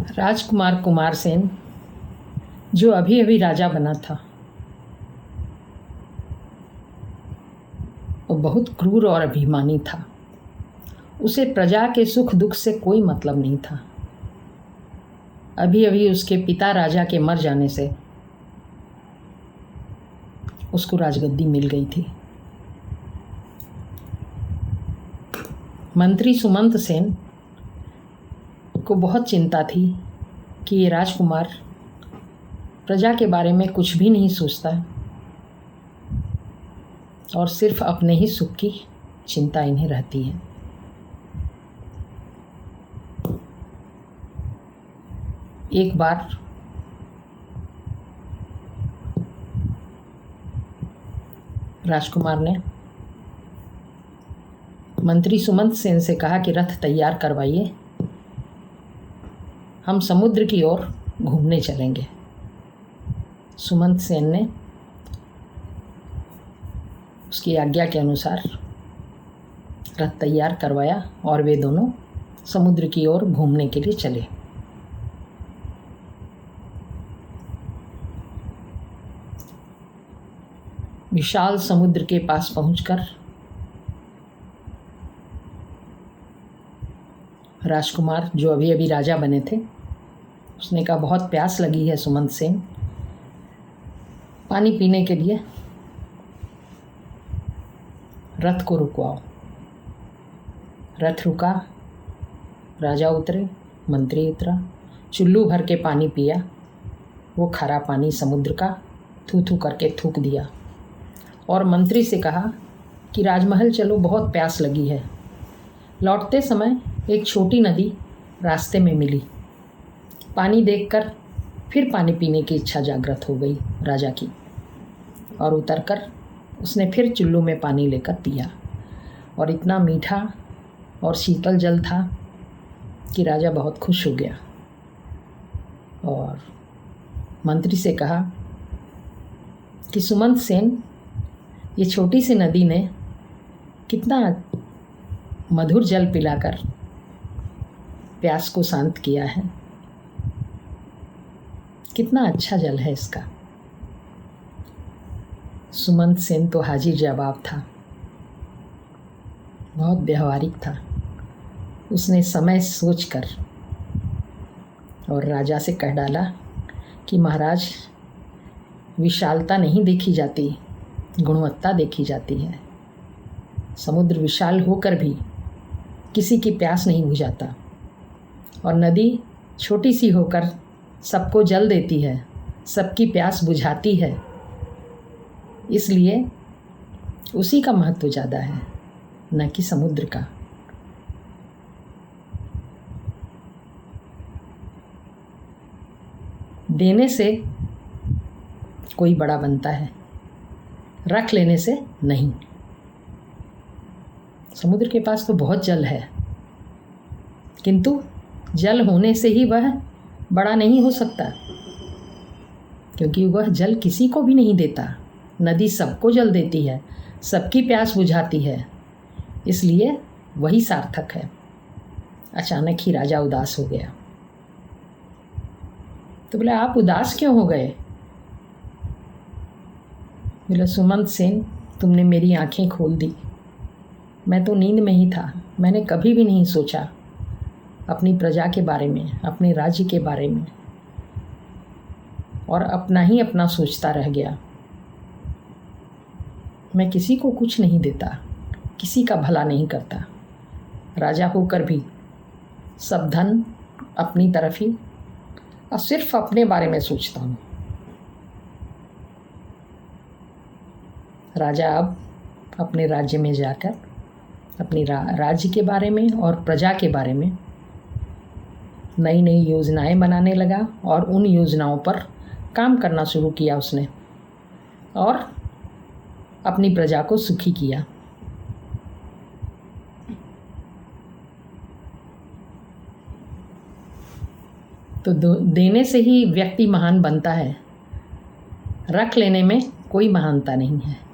राजकुमार कुमार सेन जो अभी अभी राजा बना था, वो बहुत क्रूर और अभिमानी था। उसे प्रजा के सुख दुख से कोई मतलब नहीं था। अभी अभी उसके पिता राजा के मर जाने से उसको राजगद्दी मिल गई थी। मंत्री सुमंत सेन को बहुत चिंता थी कि ये राजकुमार प्रजा के बारे में कुछ भी नहीं सोचता और सिर्फ अपने ही सुख की चिंता इन्हें रहती है। एक बार राजकुमार ने मंत्री सुमंत सेन से कहा कि रथ तैयार करवाइए, हम समुद्र की ओर घूमने चलेंगे। सुमंत सेन ने उसकी आज्ञा के अनुसार रथ तैयार करवाया और वे दोनों समुद्र की ओर घूमने के लिए चले। विशाल समुद्र के पास पहुंचकर राजकुमार जो अभी अभी राजा बने थे, उसने कहा बहुत प्यास लगी है सुमंत सेन, पानी पीने के लिए रथ को रुकवाओ। रथ रुका, राजा उतरे, मंत्री उतरा, चुल्लू भर के पानी पिया। वो खारा पानी समुद्र का थू थू करके थूक दिया और मंत्री से कहा कि राजमहल चलो, बहुत प्यास लगी है। लौटते समय एक छोटी नदी रास्ते में मिली। पानी देखकर फिर पानी पीने की इच्छा जागृत हो गई राजा की और उतरकर उसने फिर चुल्लू में पानी लेकर पिया और इतना मीठा और शीतल जल था कि राजा बहुत खुश हो गया और मंत्री से कहा कि सुमंत सेन, ये छोटी सी नदी ने कितना मधुर जल पिलाकर प्यास को शांत किया है, कितना अच्छा जल है इसका। सुमंत सेन तो हाजिर जवाब था, बहुत व्यवहारिक था। उसने समय सोचकर और राजा से कह डाला कि महाराज, विशालता नहीं देखी जाती, गुणवत्ता देखी जाती है। समुद्र विशाल होकर भी किसी की प्यास नहीं बुझाता और नदी छोटी सी होकर सबको जल देती है, सबकी प्यास बुझाती है। इसलिए उसी का महत्व ज़्यादा है, न कि समुद्र का। देने से कोई बड़ा बनता है, रख लेने से नहीं। समुद्र के पास तो बहुत जल है, किंतु जल होने से ही वह बड़ा नहीं हो सकता, क्योंकि वह जल किसी को भी नहीं देता। नदी सबको जल देती है, सबकी प्यास बुझाती है, इसलिए वही सार्थक है। अचानक ही राजा उदास हो गया। तो बोले, आप उदास क्यों हो गए? बोले, सुमंत सेन, तुमने मेरी आंखें खोल दी। मैं तो नींद में ही था, मैंने कभी भी नहीं सोचा अपनी प्रजा के बारे में, अपने राज्य के बारे में, और अपना ही अपना सोचता रह गया। मैं किसी को कुछ नहीं देता, किसी का भला नहीं करता। राजा होकर भी सब धन अपनी तरफ ही और सिर्फ अपने बारे में सोचता हूँ। राजा अब अपने राज्य में जाकर अपनी राज्य के बारे में और प्रजा के बारे में नई नई योजनाएं बनाने लगा और उन योजनाओं पर काम करना शुरू किया उसने और अपनी प्रजा को सुखी किया। तो देने से ही व्यक्ति महान बनता है, रख लेने में कोई महानता नहीं है।